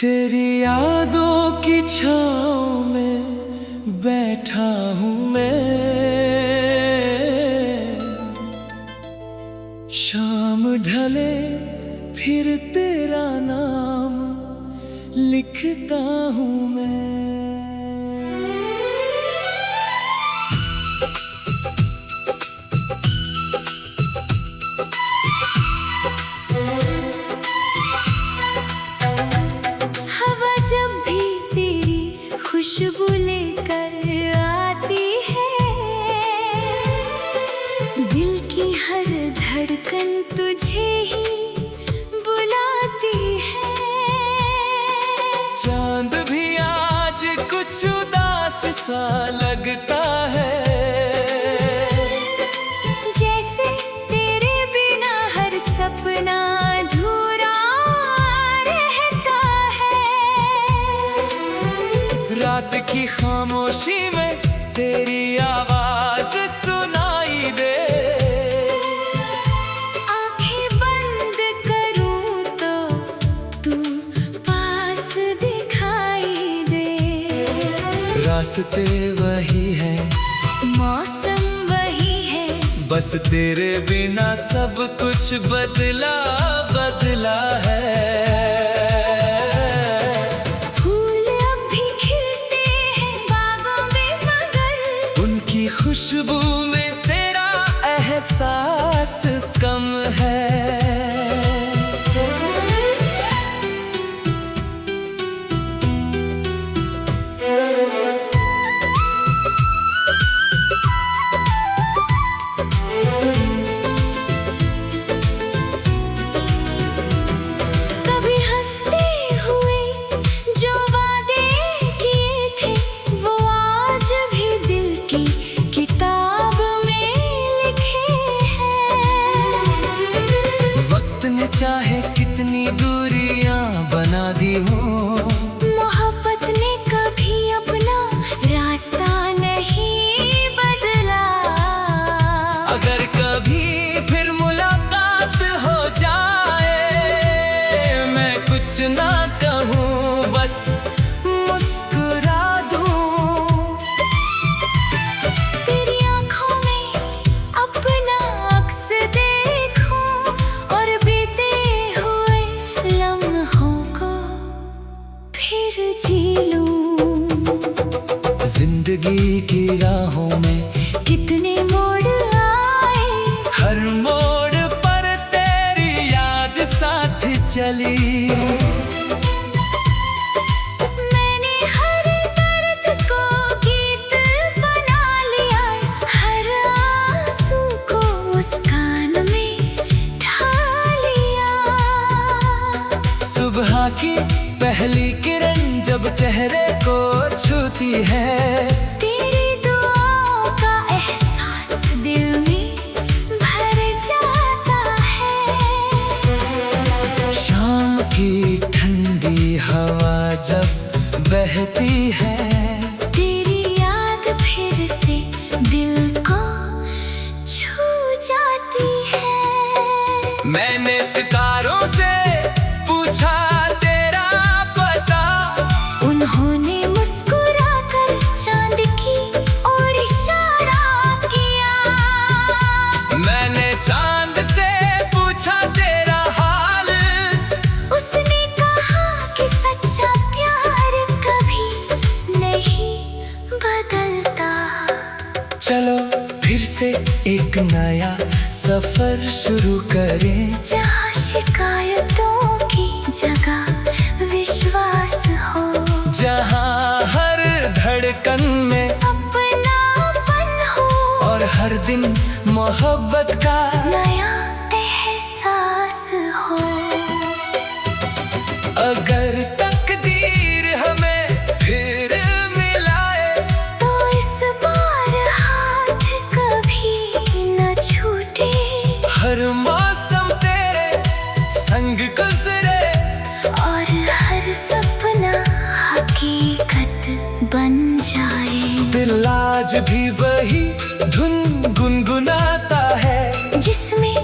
तेरी यादों की छाँव में बैठा हूँ मैं, शाम ढले फिर तेरा नाम लिखता हूँ मैं। खुशबू लेकर आती है, दिल की हर धड़कन तुझे ही बुलाती है। चांद भी आज कुछ उदास सा लगता है, जैसे तेरे बिना हर सपना अधूरा रहता है। रात की खामोशी में तेरी आवाज सुनाई दे, आंखें बंद करूं तो तू पास दिखाई दे। रास्ते वही है, मौसम वही है, बस तेरे बिना सब कुछ बदला बदला है। खुशबू में तेरा एहसास कम है। कभी हंसते हुए जो वादे किए थे, वो आज भी दिल की किताब में लिखे हैं। वक्त ने चाहे कितनी दूरियां बना दी हो, मोहब्बत ने कभी अपना रास्ता नहीं बदला। अगर कभी फिर मुलाकात हो जाए, मैं कुछ ना कहूँ, बस मुस्कुरा दूँ। तेरी आँखों में अपना अक्स देखूं और बीते हुए लम्हों को फिर जी लूं। जिंदगी की राहों में कितने मोड़ आए, हर मोड़ पर तेरी याद साथ चली। मैंने हर दर्द को गीत बना लिया, हर आंसू को उस कान में ढाल लिया। सुबह की पहली किरण जब चेहरे को छूती है, तेरी दुआओं का एहसास दिल में भर जाता है। शाम की ठंडी हवा जब बहती है, तेरी याद फिर से दिल को छू जाती है। मैंने सितारों से पूछा तेरा पता, उन्होंने मुस्कुराकर चांद की ओर इशारा किया। मैंने चांद से पूछा तेरा हाल, उसने कहा कि सच्चा प्यार कभी नहीं बदलता। चलो फिर से एक नया सफर शुरू करें, जहाँ शिकायतों की जगह विश्वास हो, जहाँ हर धड़कन में अपनापन हो, और हर दिन मोहब्बत का नया एहसास हो। अगर तकदीर हमें फिर मिलाए, तो इस बार हाथ कभी न छूटे। हर मौसम तेरे संग गुजरे, और हर सपना हकीकत आज भी वही धुन गुनगुनाता है, जिसमें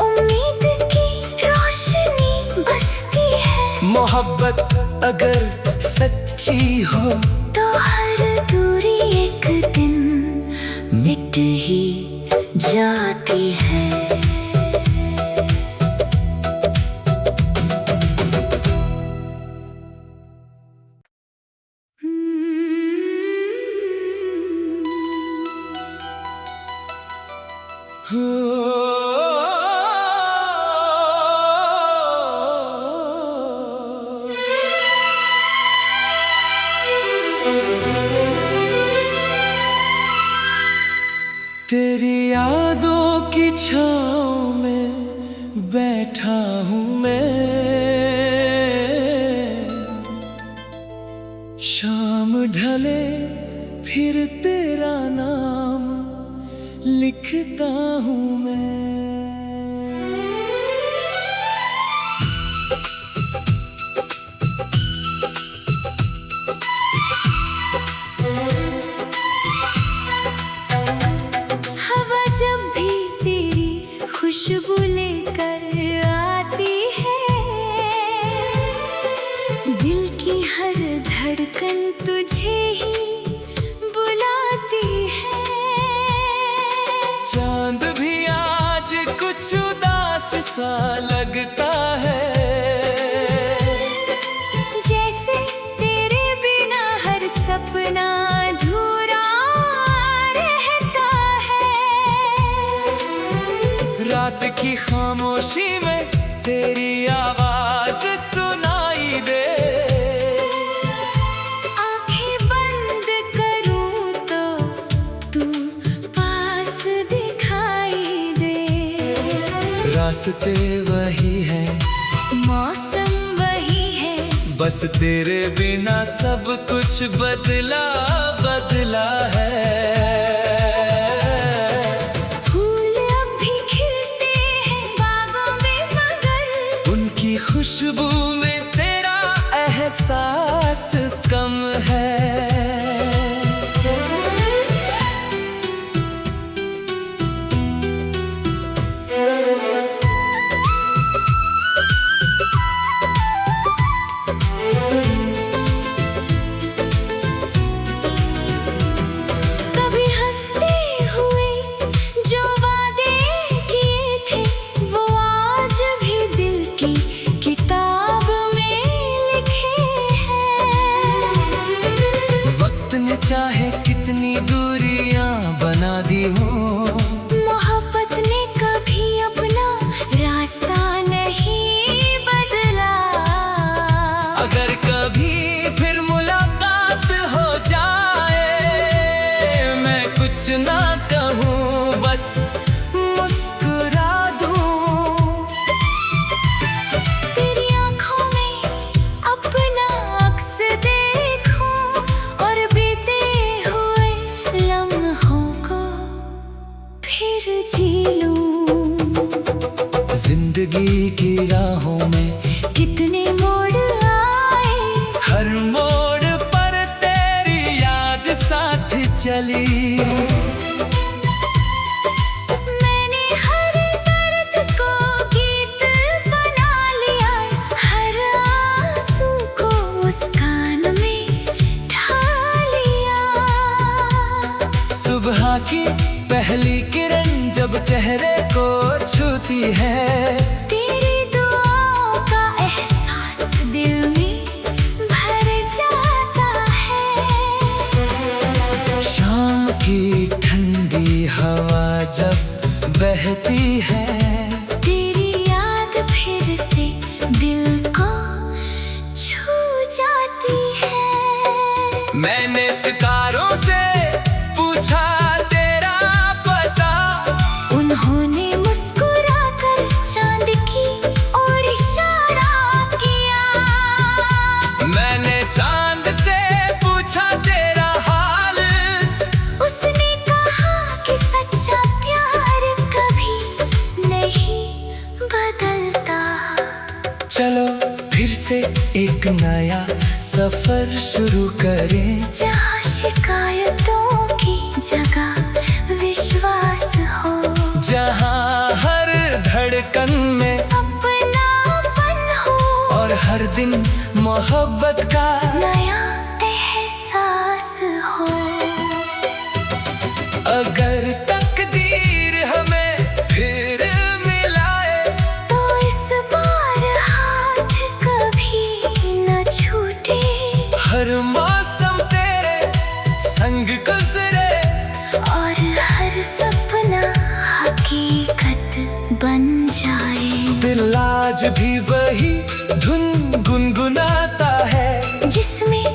उम्मीद की रोशनी बसती है। मोहब्बत अगर सच्ची हो तो हर दूरी एक दिन मिट ही जाती है। तेरी यादों की छाँव में बैठा हूँ मैं, शाम ढले फिर तेरा नाम लिखता हूँ मैं। हवा जब भी तेरी खुशबू लेकर आती है, दिल की हर धड़कन तुझे ही बुलाती है। चांद भी आज कुछ उदास सा लगता है, जैसे तेरे बिना हर सपना अधूरा रहता है। रात की खामोशी में तेरी आवाज सुनाई दे, आंखें बंद करूं तो तू पास दिखाई दे। रास्ते वही है, मौसम वही है, बस तेरे बिना सब कुछ बदला बदला है। फूल अब भी खिलते हैं बागों में, मगर उनकी खुशबू में तेरा एहसास कम है। कभी हंसते हुए जो वादे किए थे, वो आज भी दिल की किताब में लिखे हैं। वक्त ने चाहे कितनी दूरियां बना दी हो, मोहब्बत ने कभी अपना रास्ता नहीं बदला। अगर कभी फिर मुलाकात हो जाए, मैं कुछ ना कहूँ, बस मुस्कुरा दूँ। तेरी आँखों में अपना अक्स देखूं और बीते हुए लम्हों को फिर जी लूं। जिंदगी की राहों में कितने मोड़ आए, हर मोड़ पर तेरी याद साथ चली। मैंने हर दर्द को गीत बना लिया, हर आंसू को उस कान में ढाल लिया। सुबह की पहली किरण जब चेहरे को छूती है, तेरी दुआओं का एहसास दिल में भर जाता है। शाम की ठंडी हवा जब बहती है, तेरी याद फिर से दिल को छू जाती है। मैंने सितारों से पूछा तेरा पता, उन्होंने मुस्कुराकर चांद की ओर इशारा किया। मैंने चांद से पूछा तेरा हाल, उसने कहा कि सच्चा प्यार कभी नहीं बदलता। चलो फिर से एक नया सफर शुरू करें, जहाँ शिकायतों की जगह विश्वास हो, जहाँ हर धड़कन में अपनापन हो, और हर दिन मोहब्बत का नया एहसास हो। अगर तकदीर हमें फिर मिलाए, तो इस बार हाथ कभी न छूटे, हर मौसम तेरे संग गुजरे, और हर सपना हकीकत बन जाए। दिल आज भी वही धुन गुनगुनाता है, जिसमें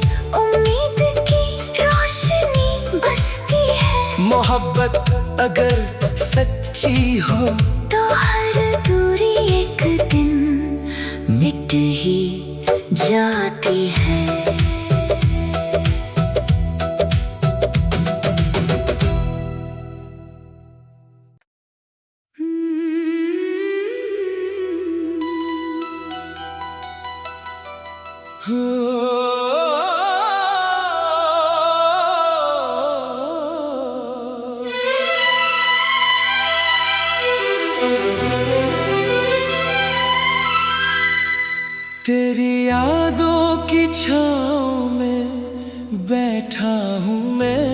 उम्मीद की रोशनी बसती है। मोहब्बत अगर सच्ची हो, तो हर दूरी एक दिन मिट ही जाती है। तेरी यादों की छाँव में बैठा हूँ मैं,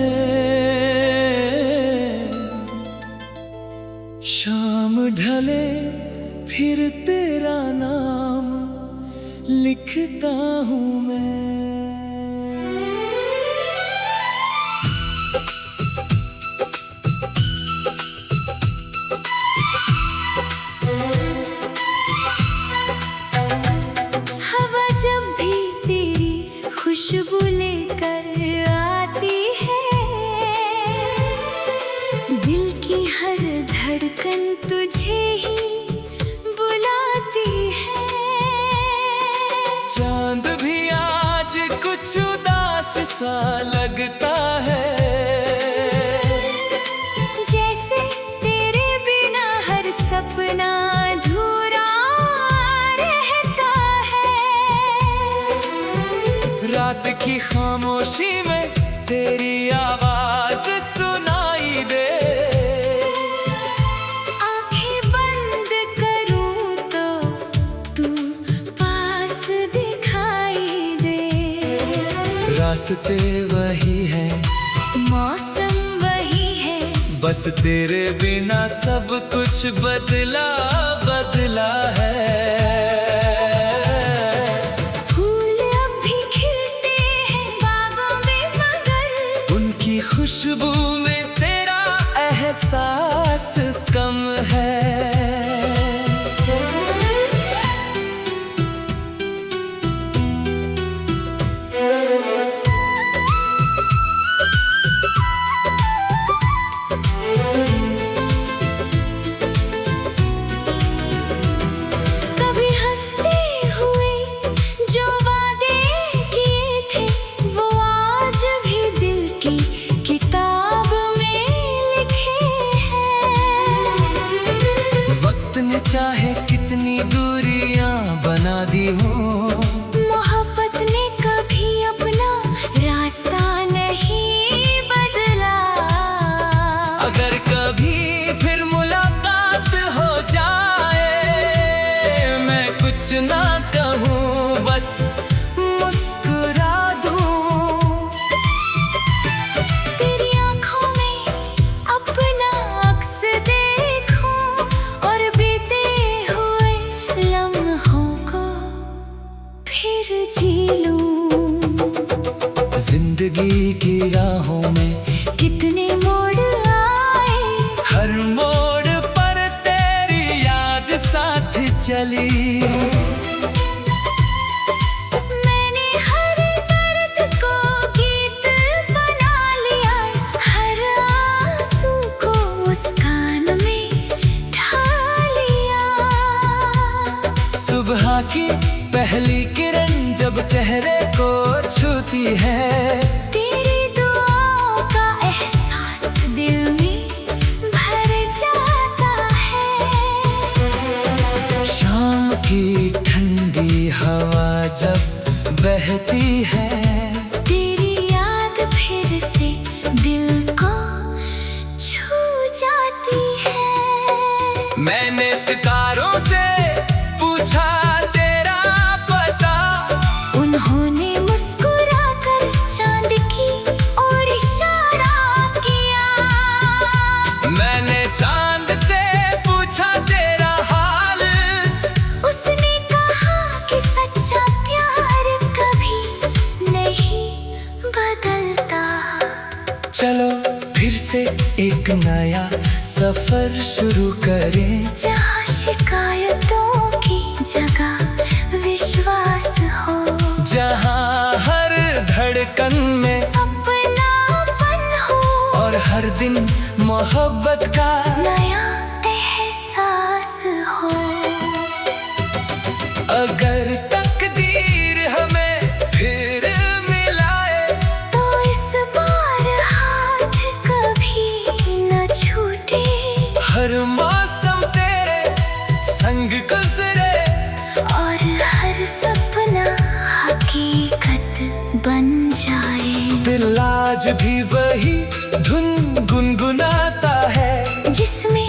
शाम ढले फिर तेरा नाम लिखता हूँ मैं। हवा जब भी तेरी खुशबू लेकर आती है, दिल की हर धड़कन तुझे ही बुलाती है। चांद भी आज कुछ उदास सा लगता है, जैसे तेरे बिना हर सपना अधूरा रहता है। रात की खामोशी में तेरी आवाज सुनाई दे, आंखें बंद करूं तो तू पास दिखाई दे। रास्ते वही है, मौसम वही है, बस तेरे बिना सब कुछ बदला बदला है। फूल अब भी खिलते हैं बागों में, मगर उनकी खुशबू में तेरा एहसास कम है। कभी हंसते हुए जो वादे किए थे, वो आज भी दिल की किताब में लिखे हैं। वक्त ने चाहे कितनी दूरियां बना दी हो, मोहब्बत ने कभी अपना रास्ता नहीं बदला। अगर कभी फिर मुलाकात हो जाए, मैं कुछ ना कहूँ बस मुस्कुरा दूँ। तेरी आँखों में अपना अक्स देखूं, और बीते हुए लम्हों को फिर जी लूं। जिंदगी की राहों में कितने मोड़ आए, हर मोड़ पर तेरी याद साथ चली। मैंने हर दर्द को गीत बना लिया, हर आंसू को मुस्कान में ढाल लिया। सुबह की पहली किरण जब चेहरे को छूती है, तेरी दुआओं का एहसास दिल में भर जाता है। शाम की ठंडी हवा जब बहती है, तेरी याद फिर से दिल को मैंने सितारों से पूछा तेरा पता, उन्होंने मुस्कुराकर चांद की ओर इशारा किया। मैंने चांद से पूछा तेरा हाल, उसने कहा कि सच्चा प्यार कभी नहीं बदलता। चलो फिर से एक नया सफर शुरू करें, जहाँ शिकायतों की जगह विश्वास हो, जहाँ हर धड़कन में अपनापन हो, और हर दिन मोहब्बत का नया एहसास हो। अगर तकदीर हमें फिर मिलाए, तो इस बार हाथ कभी न छूटे, हर मौसम तेरे संग गुजरे, और हर सपना हकीकत बन जाए। दिल आज भी वही धुन गुनगुनाता है, जिसमें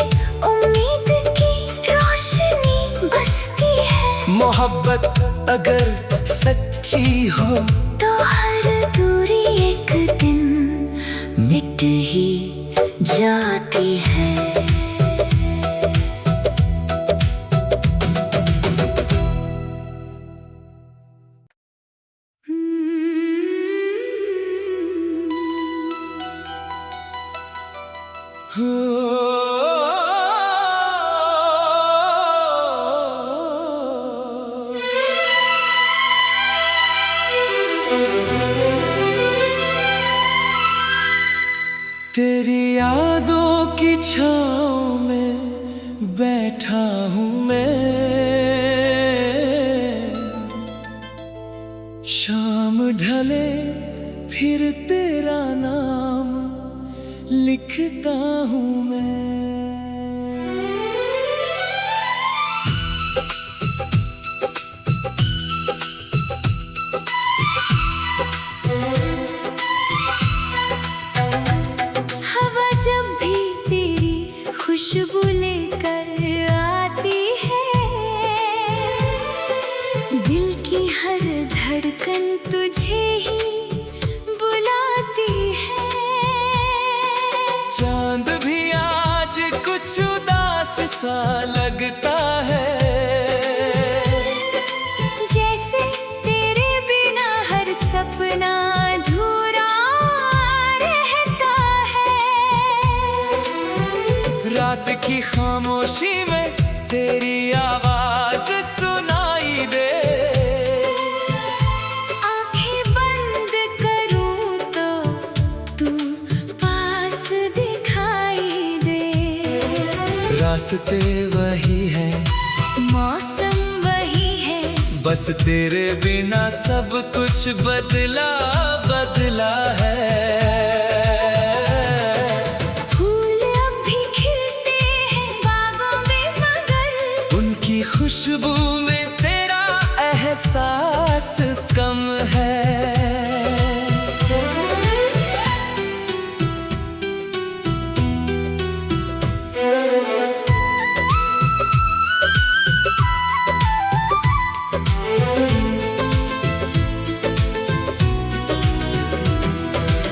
उम्मीद की रोशनी बसती है। मोहब्बत अगर सच्ची हो, तो हर दूरी एक दिन मिट ही जाती है। तेरी यादों की छाँव में बैठा हूँ मैं, शाम ढले फिर तेरा नाम लिखता हूँ मैं। हवा जब भी तेरी खुशबू लेकर आती है, दिल की हर धड़कन तुझे ही बुलाती है। चांद भी आज कुछ उदास सा लगता है, जैसे तेरे बिना हर सपना अधूरा रहता है। रात की खामोशी में तेरी आवाज सुनाई दे, आंखें बंद करूं तो तू पास दिखाई दे। रास्ते वही है, मौसम वही है, बस तेरे बिना सब कुछ बदला बदला है। फूल अब भी खिलते हैं बागों में, मगर उनकी खुशबू में तेरा एहसास कम है।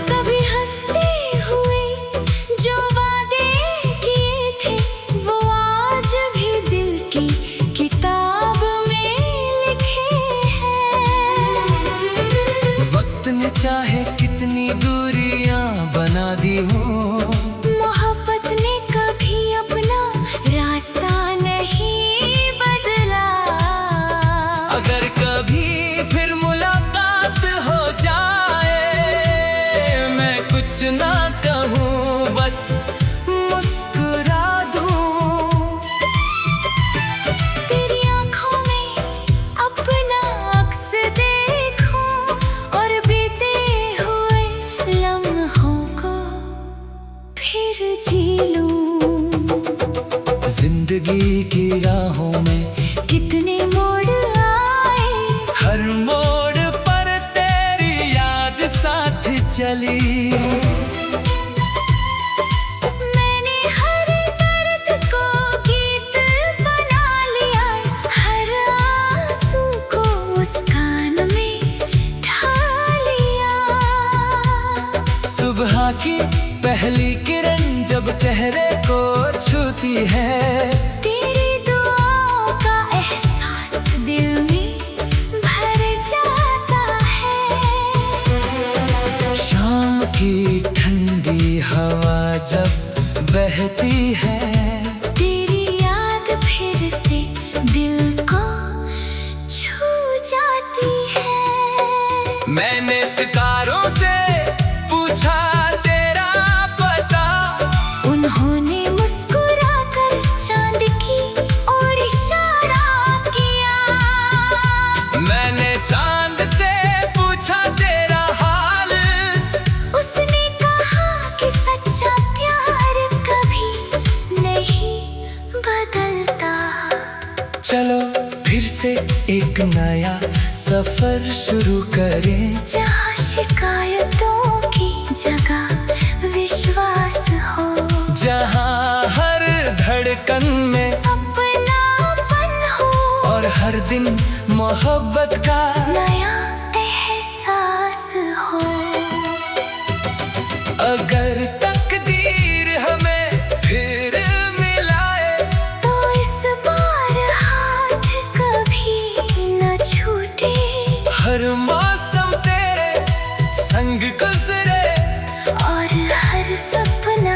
कभी हंसते हुए जो वादे किए थे, वो आज भी दिल की किताब में लिखे हैं। है। तेरी दुआओं का एहसास दिल में भर जाता है। शाम की ठंडी हवा जब बहती है, तेरी याद फिर से दिल को छू जाती है। मैंने सितारों से पूछा तेरा पता, उन्होंने मुस्कुराकर चांद की ओर इशारा किया। मैंने चांद से पूछा तेरा हाल, उसने कहा कि सच्चा प्यार कभी नहीं बदलता। चलो फिर से एक नया सफर शुरू करें, जहाँ शिकायतों की जगह विश्वास हो, जहाँ हर धड़कन में अपनापन हो, और हर दिन मोहब्बत का नया एहसास हो। अगर तकदीर हमें फिर मिलाए, तो इस बार हाथ कभी न छूटे, हर मौसम तेरे संग गुजरे, और हर सपना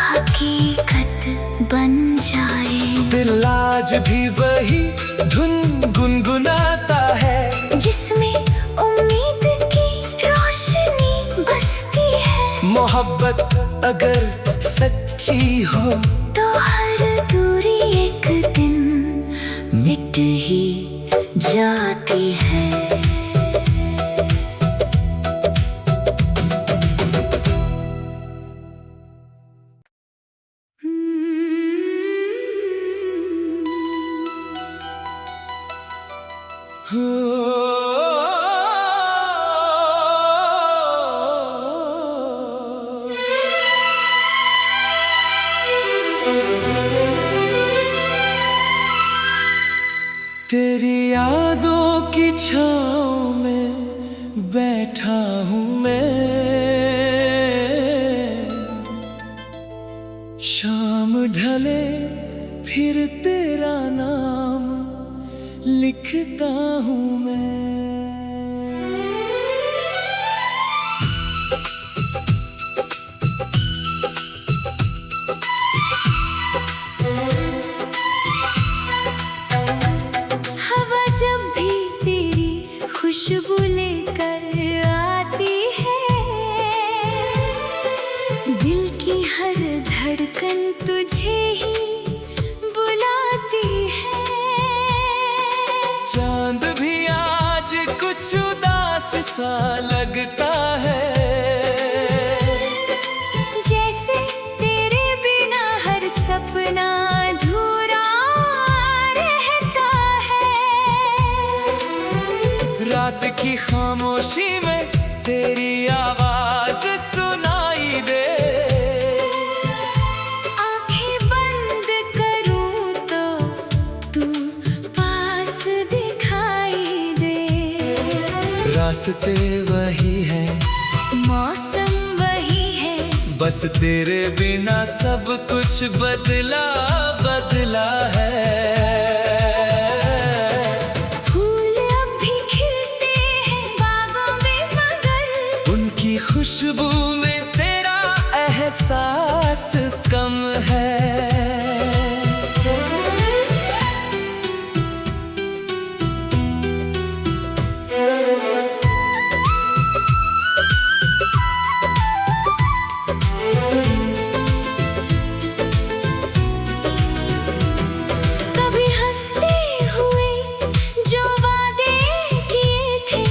हकीकत बन जाए। दिल आज भी वही धुन गुनगुनाता है, जिसमें उम्मीद की रोशनी बसती है। मोहब्बत अगर सच्ची हो, तो हर दूरी एक दिन मिट ही जाती है। तेरी यादों की छाँव में बैठा हूँ मैं, शाम ढले फिर तेरा नाम लिखता हूँ मैं। हवा जब भी तेरी खुशबू लेकर आती है, दिल की हर धड़कन तुझे ही बुलाती है। चांद भी आज कुछ उदास सा लगता है, जैसे तेरे बिना हर सपना अधूरा रहता है। रात की खामोशी में तेरी आवाज सुनाई दे, आंखें बंद करूं तो तू पास दिखाई दे। रास्ते वही हैं, मौसम वही है, बस तेरे बिना सब कुछ बदला बदला है। फूल अब भी खिलते हैं बागों में, मगर उनकी खुशबू में तेरा एहसास कम है। कभी हंसते हुए जो वादे किए थे,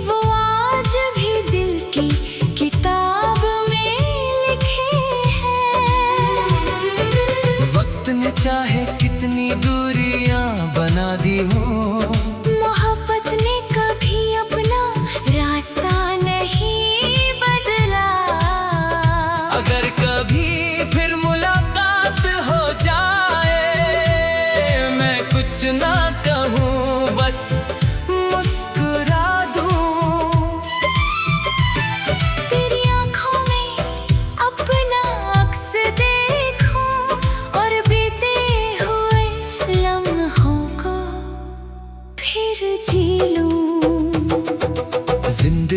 वो आज भी दिल की किताब में लिखे हैं। वक्त ने चाहे कितनी दूरियां बना दी हो, मोहब्बत ने कभी अपना रास्ता नहीं बदला। अगर कभी फिर मुलाकात हो जाए, मैं कुछ ना कहूँ, बस मुस्कुरा दूँ। तेरी आँखों में अपना अक्स देखूं, और बीते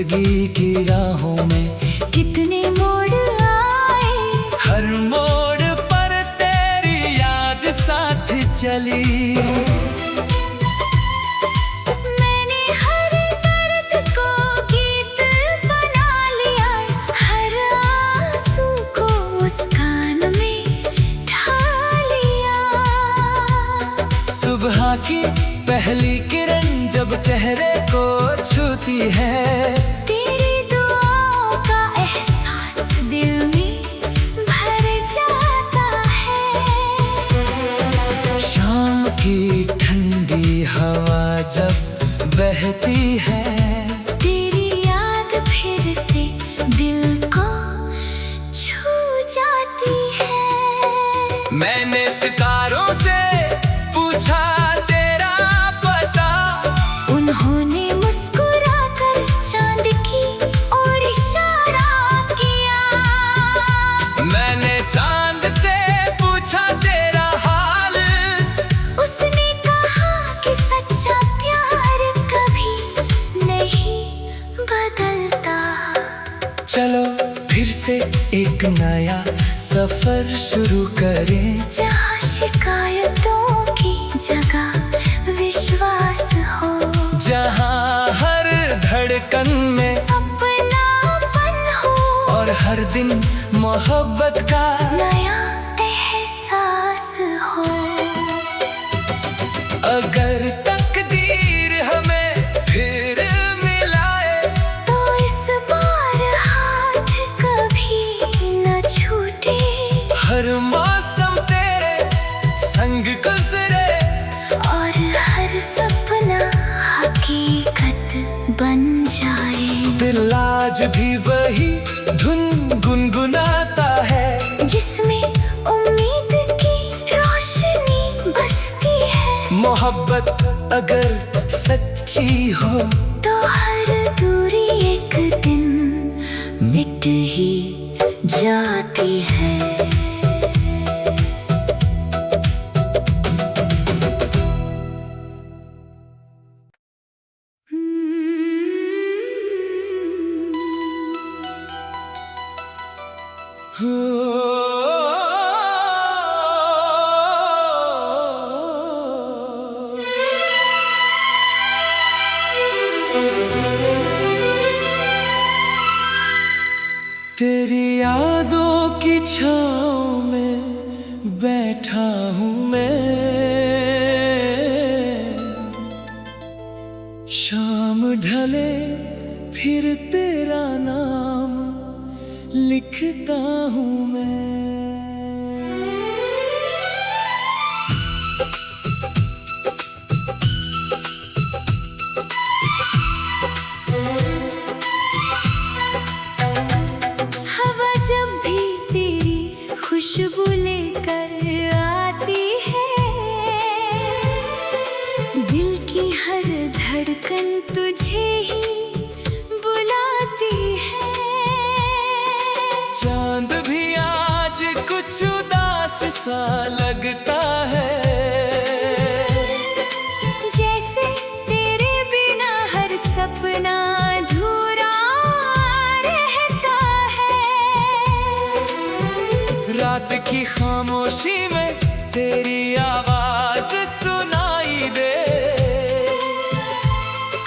जिंदगी की राहों में कितने मोड़ आए, हर मोड़ पर तेरी याद साथ चली। मैंने हर दर्द को गीत बना लिया, हर आंसू को मुस्कान में ढाल लिया। सुबह की पहली किरण जब चेहरे को छूती है, तेरी दुआओं का एहसास दिल में भर जाता है। शाम की ठंडी हवा जब बहती है, तेरी याद फिर से दिल को छू जाती है। मैंने सितारों से पूछा तेरा पता, उन्होंने मुस्कुराकर चांद की ओर इशारा किया। मैंने चांद से पूछा तेरा हाल, उसने कहा कि सच्चा प्यार कभी नहीं बदलता। चलो फिर से एक नया सफर शुरू करें, जहाँ शिकायतों की जगह विश्वास हो, जहाँ हर धड़कन में अपनापन हो, और हर दिन मोहब्बत का नया एहसास हो। अगर तकदीर हमें फिर मिलाए, तो इस बार हाथ कभी न छूटे, हर मौसम तेरे संग गुजरे, और हर सपना हकीकत बन जाए। दिल आज भी वही धुन गुनगुनाता है, जिसमें उम्मीद की रोशनी बसती है। मोहब्बत अगर सच्ची हो, तो हर दूरी एक दिन मिट ही जाती है। तेरी यादों की छाँव में बैठा हूँ मैं, शाम ढले फिर तेरा नाम लिखता हूँ मैं। हवा जब भी तेरी खुशबू लेकर आती है, दिल की हर धड़कन तुझे ही बुलाती है। चांद भी आज कुछ उदास सा लगता है, जैसे तेरे बिना हर सपना अधूरा रहता है। रात की खामोशी में तेरी आवाज सुनाई दे,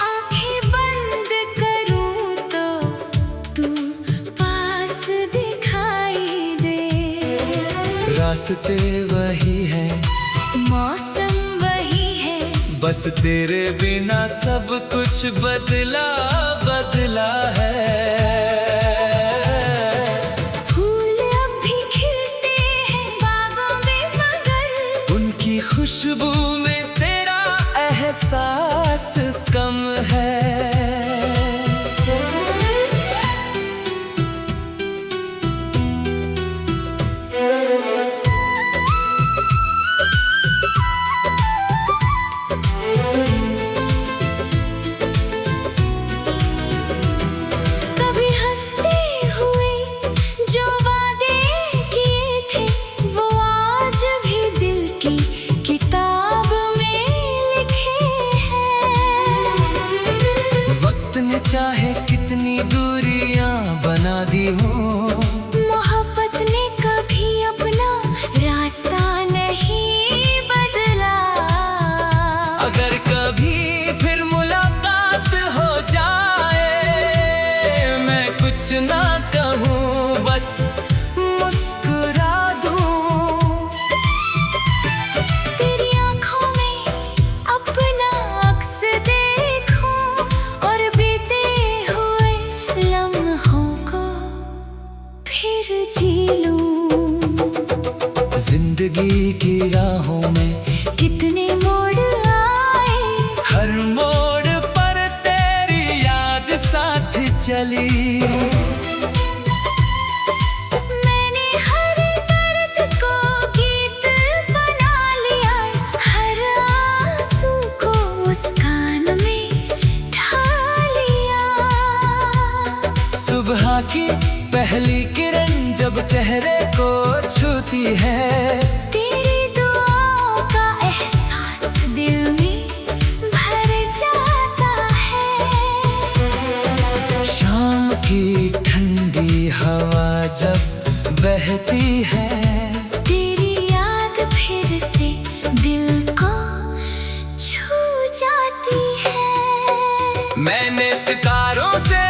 आंखें बंद करूं तो तू पास दिखाई दे। रास्ते वही हैं, मौसम वही है, बस तेरे बिना सब कुछ बदला बदला है। फूल अब भी खिलते हैं बागों में, मगर उनकी खुशबू में तेरा एहसास कम है। कभी हंसते हुए जो वादे किए थे, वो आज भी दिल की किताब में लिखे हैं। वक्त ने चाहे कितनी कितनी दूरियां बना दी हो। मोहब्बत ने कभी अपना रास्ता नहीं बदला। अगर कभी फिर मुलाकात हो जाए, मैं कुछ ना कहूँ, बस मुस्कुरा दूँ। तेरी आँखों में अपना अक्स देखूं और बीते हुए लम्हों को फिर जी लूं। जिंदगी की राहों में कितने मोड़ आए, हर मोड़ पर तेरी याद साथ चली। मैंने हर दर्द को गीत बना लिया, हर आंसू को मुस्कान में ढाल लिया। सुबह की पहली किरण जब चेहरे को छूती है, तेरी दुआओं का एहसास दिल में भर जाता है। शाम की ठंडी हवा जब बहती है, तेरी याद फिर से दिल को छू जाती है। मैंने सितारों से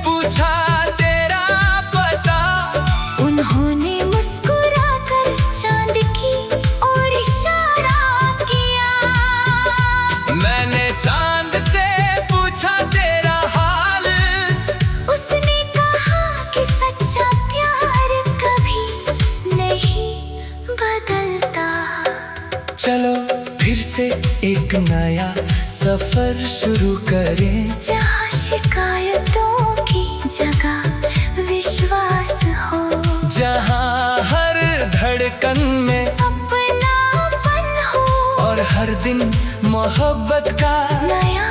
पूछा तेरा पता, उन्होंने मुस्कुराकर चांद की ओर इशारा किया। मैंने चांद से पूछा तेरा हाल, उसने कहा कि सच्चा प्यार कभी नहीं बदलता। चलो फिर से एक नया सफर शुरू करें, जहाँ शिकायतों की जगह विश्वास हो, जहाँ हर धड़कन में अपनापन हो और हर दिन मोहब्बत का नया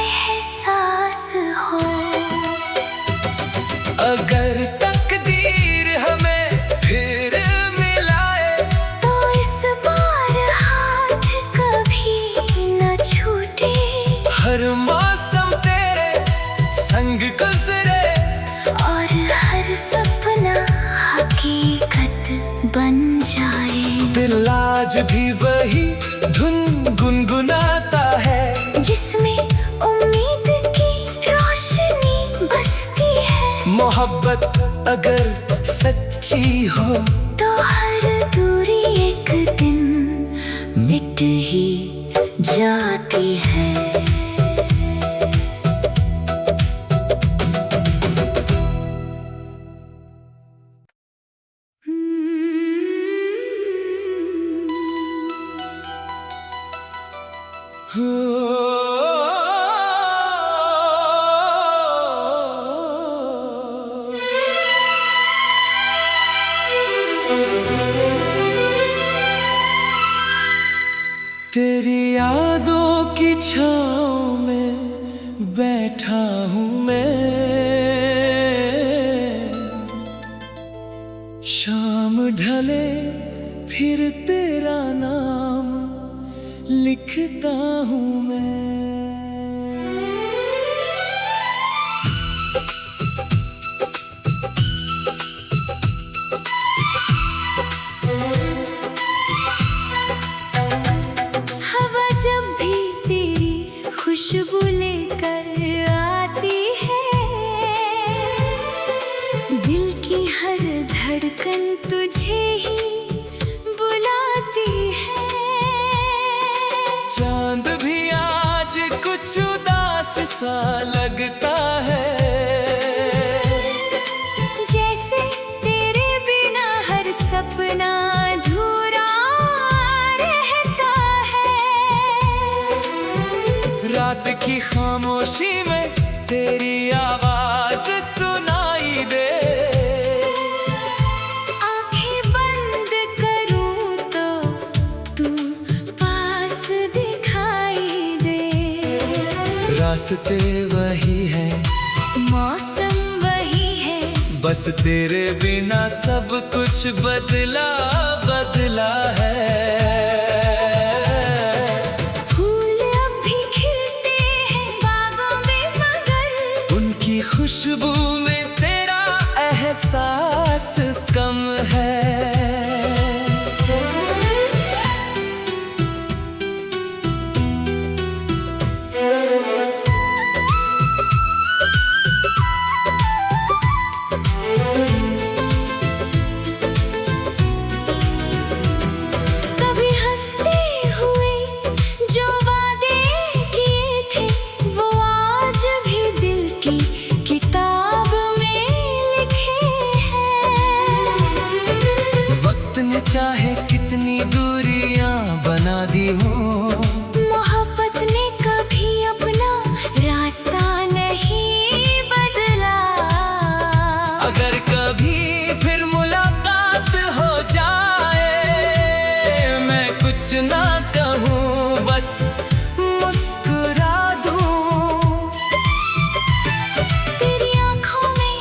एहसास हो। अगर तकदीर हमें फिर मिलाए, तो इस बार हाथ कभी न छूटे, हर मौसम तेरे संग गुजरे, और हर सपना हकीकत बन जाए। दिल आज भी वही धुन गुनगुनाता है, जिसमें उम्मीद की रोशनी बसती है। मोहब्बत अगर सच्ची हो, तो हर दूरी एक दिन मिट ही जाती है। तेरी यादों की छाँव में बैठा हूँ मैं, शाम ढले फिर तेरा नाम लिखता हूँ मैं। हवा जब भी तेरी खुशबू लेकर आती है, दिल की हर धड़कन तुझे ही बुलाती है। चांद भी आज कुछ उदास सा लगता है, जैसे तेरे बिना हर सपना अधूरा रहता है। रात की खामोशी में तेरी आवाज सुनाई दे, आंखें बंद करूं तो तू पास दिखाई दे। रास्ते वही हैं, मौसम वही है, बस तेरे बिना सब कुछ बदला बदला है। फूल अब भी खिलते हैं बागों में, मगर उनकी खुशबू खुशबू में तेरा एहसास कम है। कभी हंसते हुए जो वादे किए थे वो आज भी दिल की किताब में लिखे हैं। वक्त ने चाहे कितनी दूरियां बना दी हो, मोहब्बत ने कभी अपना रास्ता नहीं बदला। अगर कभी फिर मुलाकात हो जाए, मैं कुछ ना कहूँ बस मुस्कुरा दूँ। तेरी आँखों में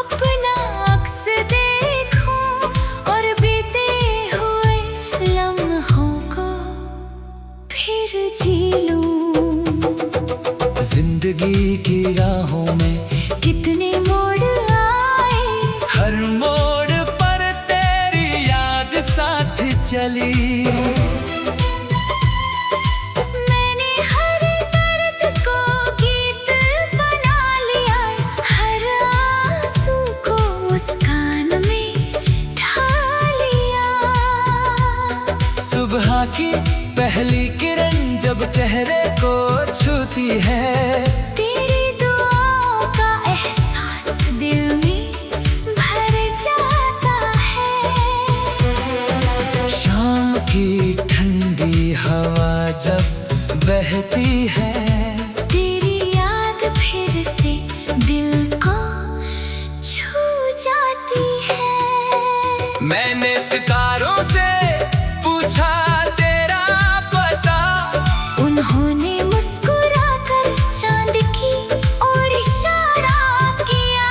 अपना अक्स देखूं और बीते हुए लम्हों को फिर जी लूं। जिंदगी की राहों में कितने मोड़ आए, हर मोड़ पर तेरी याद साथ चली। मैंने हर दर्द को गीत बना लिया, हर आंसू को मुस्कान में ढाल लिया। सुबह की पहली किरण जब चेहरे को छूती है, तेरी दुआओं का एहसास दिल में भर जाता है। शाम की ठंडी हवा जब बहती है, तेरी याद फिर से दिल को छू जाती है। मैंने सितारों से पूछा तेरा पता, उन्होंने मुस्कुराकर चांद की ओर इशारा किया।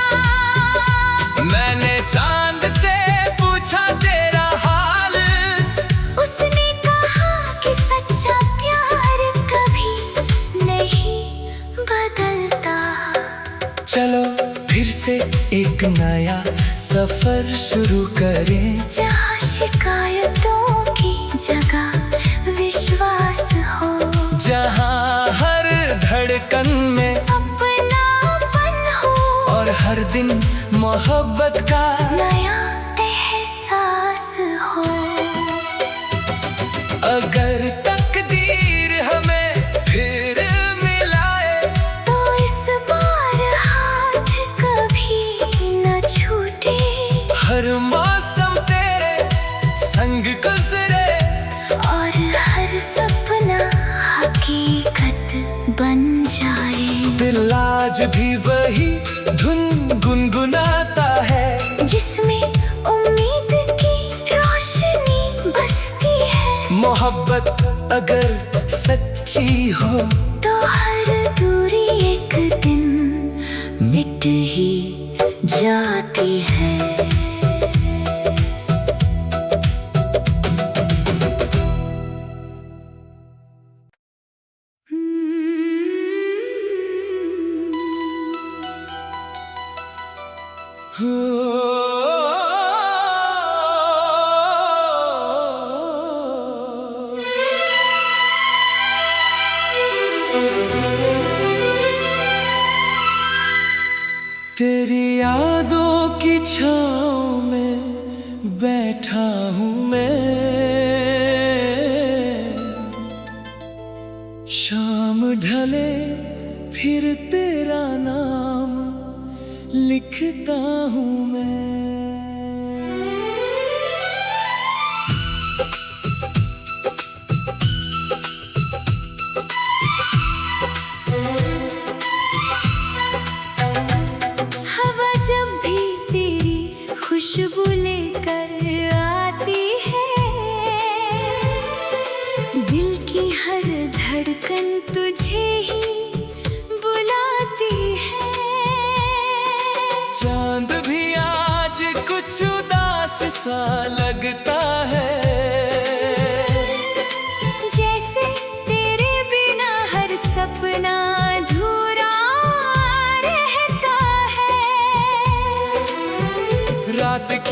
मैंने चांद से पूछा तेरा हाल, उसने कहा कि सच्चा प्यार कभी नहीं बदलता। चलो फिर से एक नया सफर शुरू करें, जहाँ शिकायतों की जगह विश्वास हो, जहाँ हर धड़कन में अपनापन हो और हर दिन मोहब्बत का नया एहसास हो। अगर तकदीर हमें फिर मिलाए, तो इस बार हाथ कभी न छूटे हर मौसम तेरे संग गुजरे, और हर सपना हकीकत बन जाए। दिल आज भी वही धुन गुनगुनाता है, जिसमें उम्मीद की रोशनी बसती है। मोहब्बत अगर सच्ची हो, तो हर दूरी एक दिन मिट ही जाती है। तेरी यादों की छाँव में बैठा हूँ मैं, शाम ढले फिर तेरा नाम लिखता हूँ मैं। हवा जब भी तेरी खुशबू लेकर आती है, दिल की हर धड़कन तुझे ही बुलाती है। चांद भी आज कुछ उदास सा लगता है, जैसे तेरे बिना हर सपना अधूरा रहता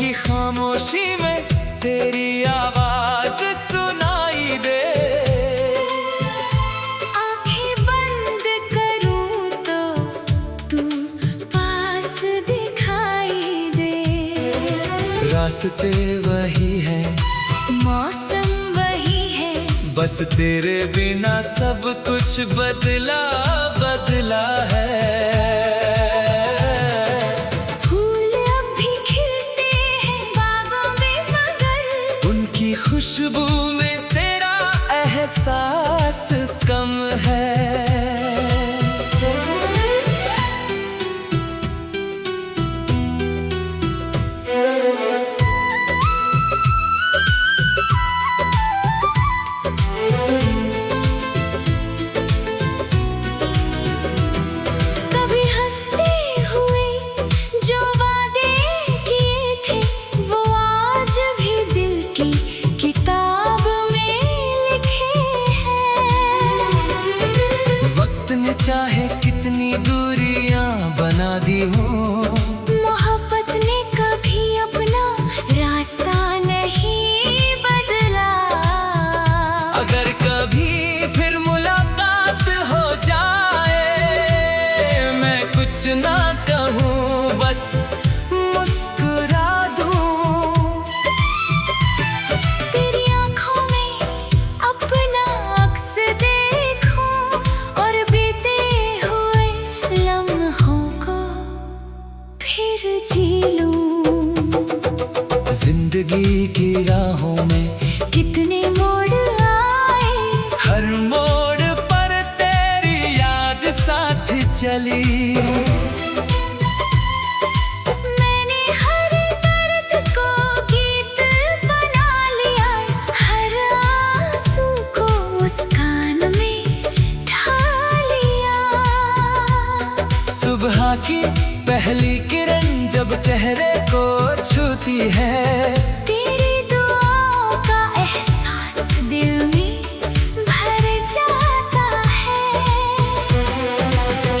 की खामोशी में तेरी आवाज सुनाई दे। आंखें बंद करूं तो तू पास दिखाई दे। रास्ते वही हैं, मौसम वही है, बस तेरे बिना सब कुछ बदला बदला है। फूल अब भी खिलते हैं बागों में मगर उनकी खुशबू में तेरा एहसास कम है। कभी हंसते हुए जो वादे किए थे वो आज भी दिल की किताब में लिखे हैं। वक्त ने चाहे कितनी दूरियां बना दी हो, मोहब्बत ने कभी अपना रास्ता नहीं बदला। अगर कभी फिर मुलाकात हो जाए, मैं कुछ ना कहूँ बस मुस्कुरा दूँ। तेरी आँखों में अपना अक्स देखूं और बीते हुए लम्हों को फिर जी लूं। जिंदगी की राहों में कितने मोड़ आए, हर मोड़ पर तेरी याद साथ चली। मैंने हर दर्द को गीत बना लिया, हर आंसू को मुस्कान में ढाल लिया। सुबह की पहली किरण जब चेहरे को छूती है, तेरी दुआओं का एहसास दिल में भर जाता है।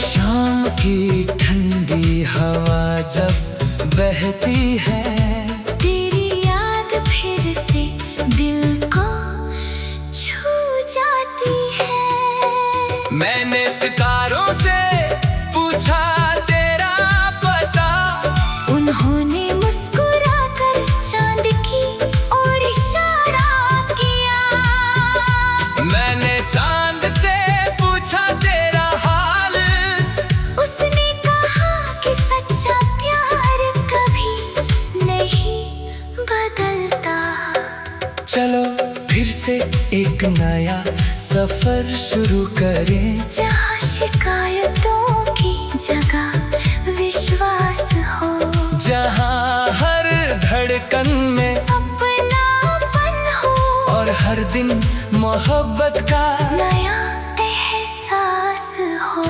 शाम की ठंडी हवा जब बहती है, तेरी याद फिर से दिल को छू जाती है। मैंने सितारों से पूछा तेरा पता, उन्होंने मुस्कुराकर चांद की ओर इशारा किया। मैंने चांद से पूछा तेरा हाल, उसने कहा कि सच्चा प्यार कभी नहीं बदलता। चलो फिर से एक नया सफर शुरू करें, जहाँ शिकायतों की जगह विश्वास हो, जहाँ हर धड़कन में अपनापन हो और हर दिन मोहब्बत का नया एहसास हो।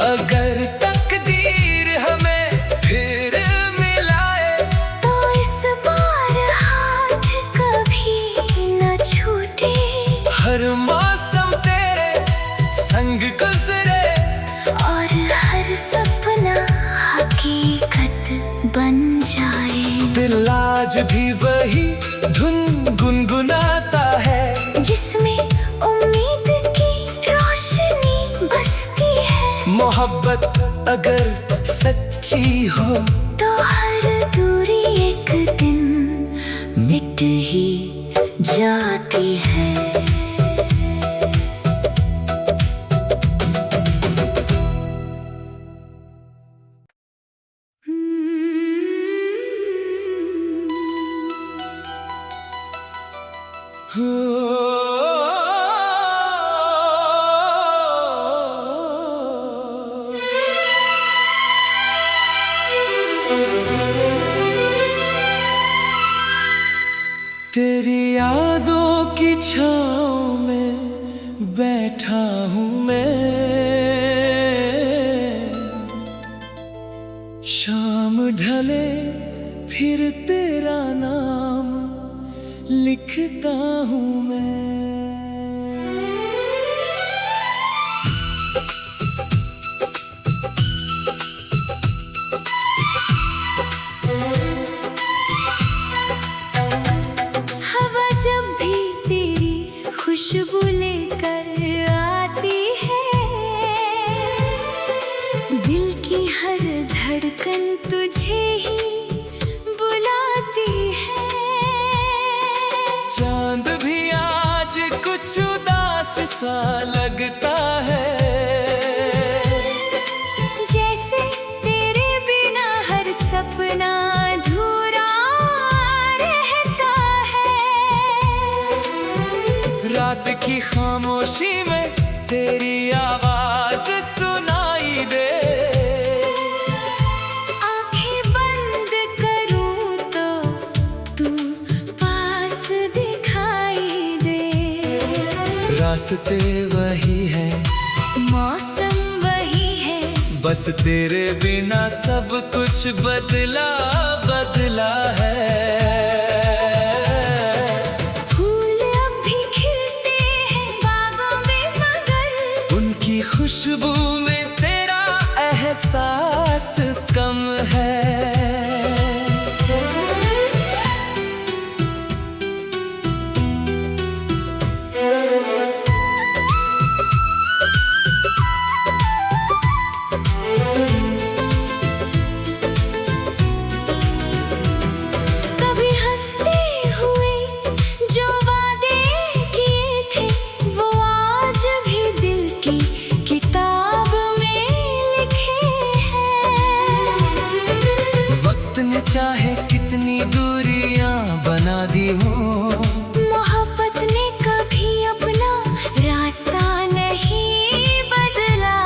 अगर तकदीर हमें फिर मिलाए, तो इस बार हाथ कभी न छूटे। हर मौसम तेरे संग गुजरे और हर सपना हकीकत बन जाए। दिल आज भी वही धुन गुनगुनाता है, जिसमें उम्मीद की रोशनी बसती है। मोहब्बत अगर सच्ची हो तो हर दूरी एक दिन मिट ही जाती है। तेरी यादों की छाँव कर आती है। दिल की हर धड़कन तुझे ही बुलाती है। चांद भी आज कुछ उदास सा लगता है। जैसे तेरे बिना हर सपना अधूरा रहता है। रात की खामोशी में तेरी आवाज सुनाई दे। आंखें बंद करूं तो तू पास दिखाई दे। रास्ते वही है, मौसम वही है, बस तेरे बिना सब कुछ बदला बदला है। फूल अब भी खिलते हैं बागों में मगर उनकी खुशबू में तेरा एहसास कम है। कभी हंसते हुए जो वादे किए थे वो आज भी दिल की किताब में लिखे हैं। वक्त ने चाहे कितनी दूरियां बना दी हो, मोहब्बत ने कभी अपना रास्ता नहीं बदला।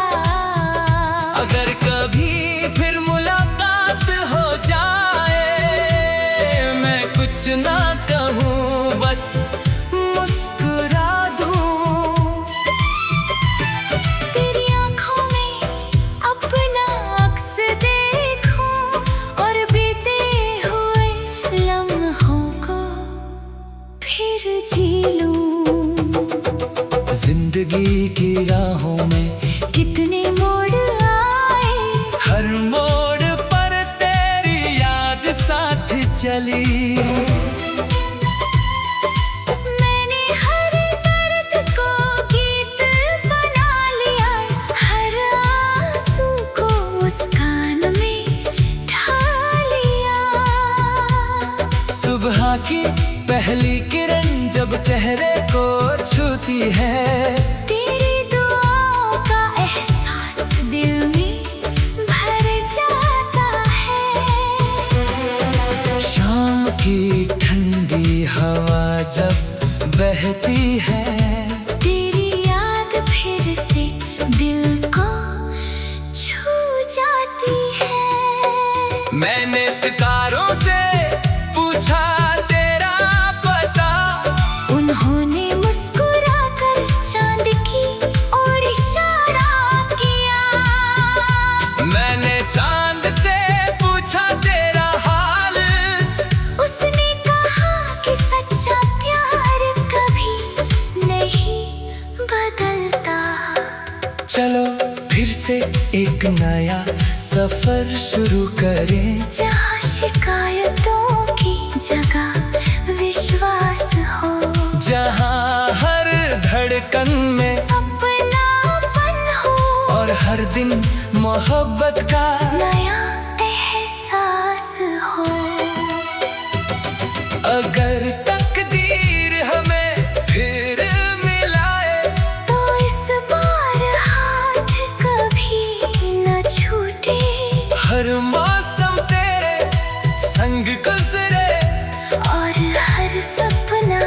अगर कभी फिर मुलाकात हो जाए, मैं कुछ ना कहूँ बस मुस्कुरा दूँ। तेरी आँखों में अपना अक्स देखूं और बीते हुए लम्हों को फिर जी लूं। जिंदगी की राहों में कितने मोड़ आए, हर मोड़ पर तेरी याद साथ चली। मैंने हर दर्द को गीत बना लिया, हर आंसू को उस कान में ढाल लिया। सुबह की पहली किरण जब चेहरे को छूती है, तेरी दुआओं का एहसास दिल में भर जाता है। शाम की ठंडी हवा जब बहती है, तेरी याद फिर से दिल को छू जाती है। मैंने सितारों से पूछा तेरा पता, उन्होंने मुस्कुराकर चांद की ओर इशारा किया। मैंने चांद से पूछा तेरा हाल, उसने कहा कि सच्चा प्यार कभी नहीं बदलता। चलो फिर से एक नया सफर शुरू करें, जहाँ शिकायतों की जगह विश्वास हो, जहाँ हर धड़कन में अपनापन हो और हर दिन मोहब्बत का नया एहसास हो। अगर तकदीर हमें फिर मिलाए, तो इस बार हाथ कभी न छूटे हर मौसम तेरे संग गुजरे और हर सपना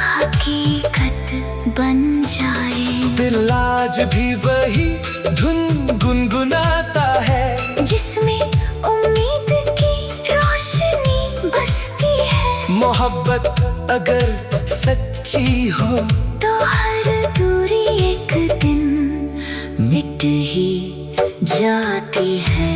हकीकत बन जाए। दिल आज भी वही धुन गुनगुनाता है, जिसमें उम्मीद की रोशनी बसती है। मोहब्बत अगर सच्ची हो तो हर दूरी एक दिन मिट ही जाती है।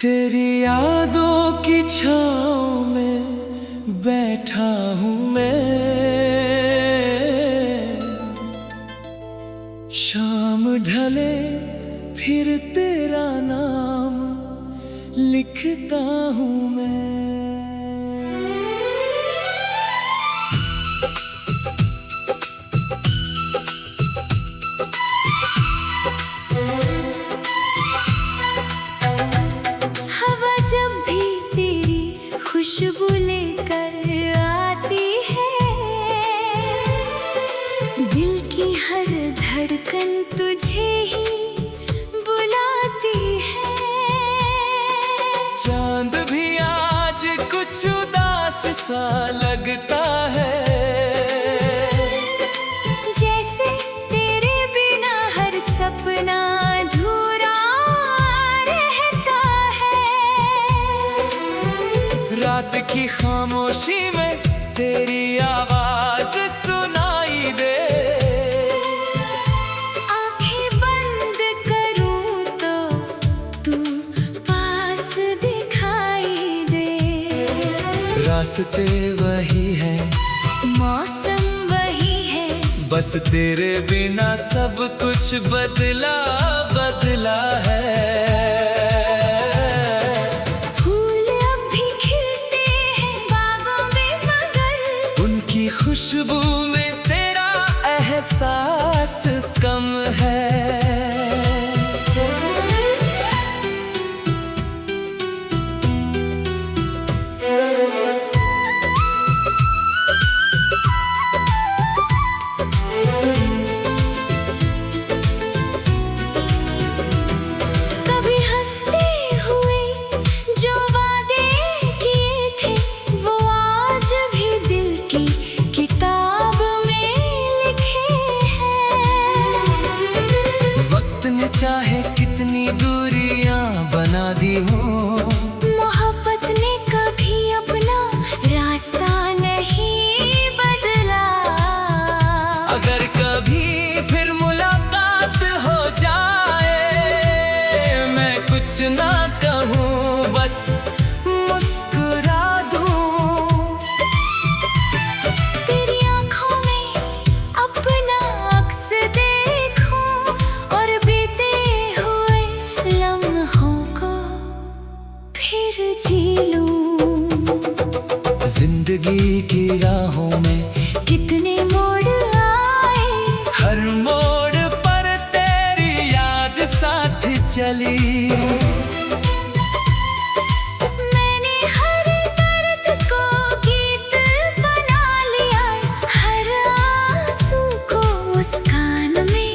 तेरी यादों की छाँव में बैठा हूँ मैं, शाम ढले फिर तेरा नाम लिखता हूँ मैं। हवा जब भी तेरी खुशबू लेकर आती है, दिल की हर धड़कन तुझे ही बुलाती है। चांद भी आज कुछ उदास सा लगता है, जैसे तेरे बिना हर सपना अधूरा रहता है। रात की खामोशी में तेरी आवाज सुनाई दे। आंखें बंद करूं तो तू पास दिखाई दे। रास्ते वही है, मौसम वही है, बस तेरे बिना सब कुछ बदला बदला है। फूल अब भी खिलते हैं बागों में, मगर उनकी खुशबू में तेरा एहसास कम है। कभी हंसते हुए जो वादे किए थे, वो आज भी दिल की किताब में लिखे हैं। वक्त ने चाहे कितनी दूरियां बना दी हो, मोहब्बत ने कभी अपना रास्ता नहीं बदला। अगर कभी फिर मुलाकात हो जाए, मैं कुछ ना कहूँ, बस मुस्कुरा दूँ। तेरी आँखों में अपना अक्स देखूं और बीते हुए लम्हों को फिर जी लूं। जिंदगी की राहों में कितने मोड़ आए, हर मोड़ पर तेरी याद साथ चली। मैंने हर दर्द को गीत बना लिया, हर आंसू को मुस्कान में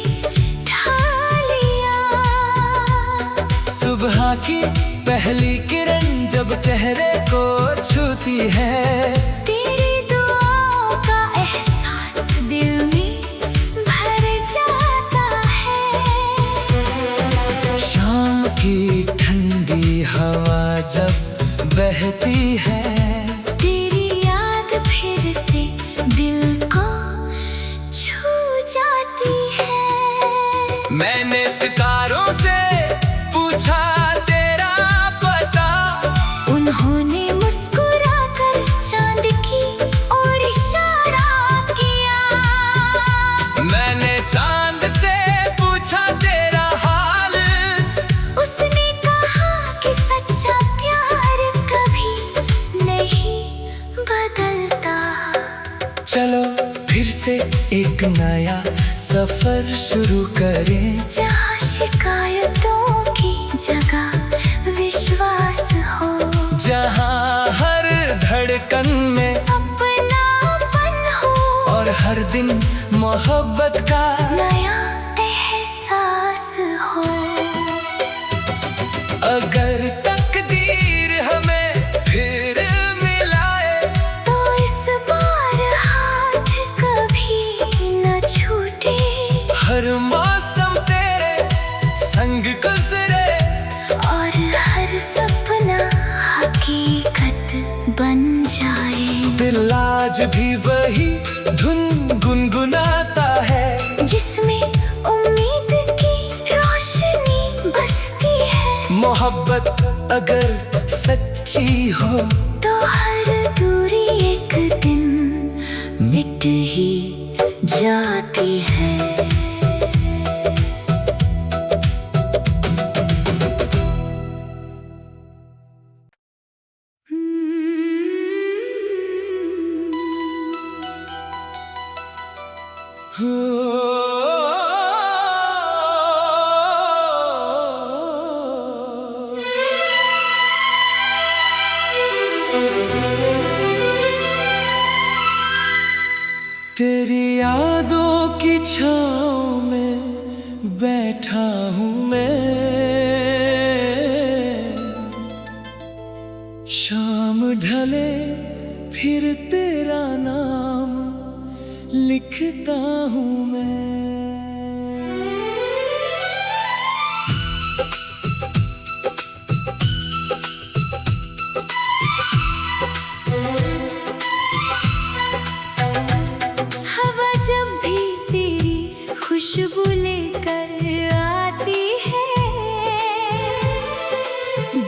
ढाल लिया। सुबह की पहली किरण जब चेहरे को छूती है, तेरी दुआओं का एहसास दिल में भर जाता है। शाम की ठंडी हवा जब बहती है, तेरी याद फिर से दिल को छू जाती है। मैंने सितारों से पूछा तेरा पता, उन्होंने मुस्कुराकर चांद की ओर इशारा किया। मैंने चांद से पूछा तेरा हाल, उसने कहा कि सच्चा प्यार कभी नहीं बदलता। चलो फिर से एक नया सफर शुरू करें, जहाँ शिकायतों की जगह विश्वास हो, जहाँ हर धड़कन में अपनापन हो, और हर दिन मोहब्बत का नया एहसास हो। अगर तकदीर हमें फिर मिलाए, तो इस बार हाथ कभी न छूटे, हर मौसम तेरे संग गुजरे, और हर सपना हकीकत बन जाए। दिल आज भी वही धुन गुनगुनाता है, जिसमें उम्मीद की रोशनी बसती है। मोहब्बत अगर सच्ची हो तो हर दूरी एक दिन मिट ही जाती है। तेरी यादों की छाँव में बैठा हूँ मैं, शाम ढले फिर तेरा नाम लिखता हूँ मैं। हवा जब भी तेरी खुशबू लेकर आती है,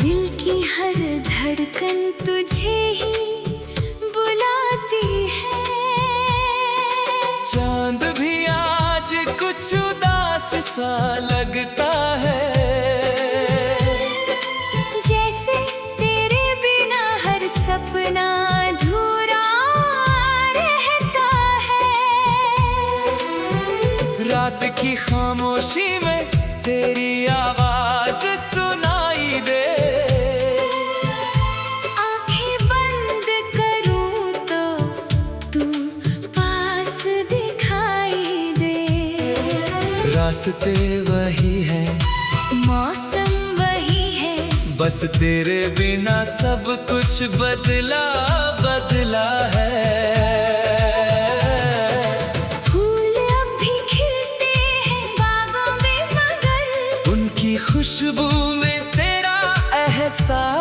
दिल की हर धड़कन तुझे ही बुलाती है। चांद भी आज कुछ उदास सा लगता है, जैसे तेरे बिना हर सपना अधूरा रहता है। रात की खामोशी में तेरी आवाज सुनाई दे, आंखें बंद करूं तो तू पास दिखाई दे। रास्ते वही है, मौसम वही है, बस तेरे बिना सब कुछ बदला बदला है। फूल अब भी खिलते हैं बागों में, मगर उनकी खुशबू में तेरा एहसास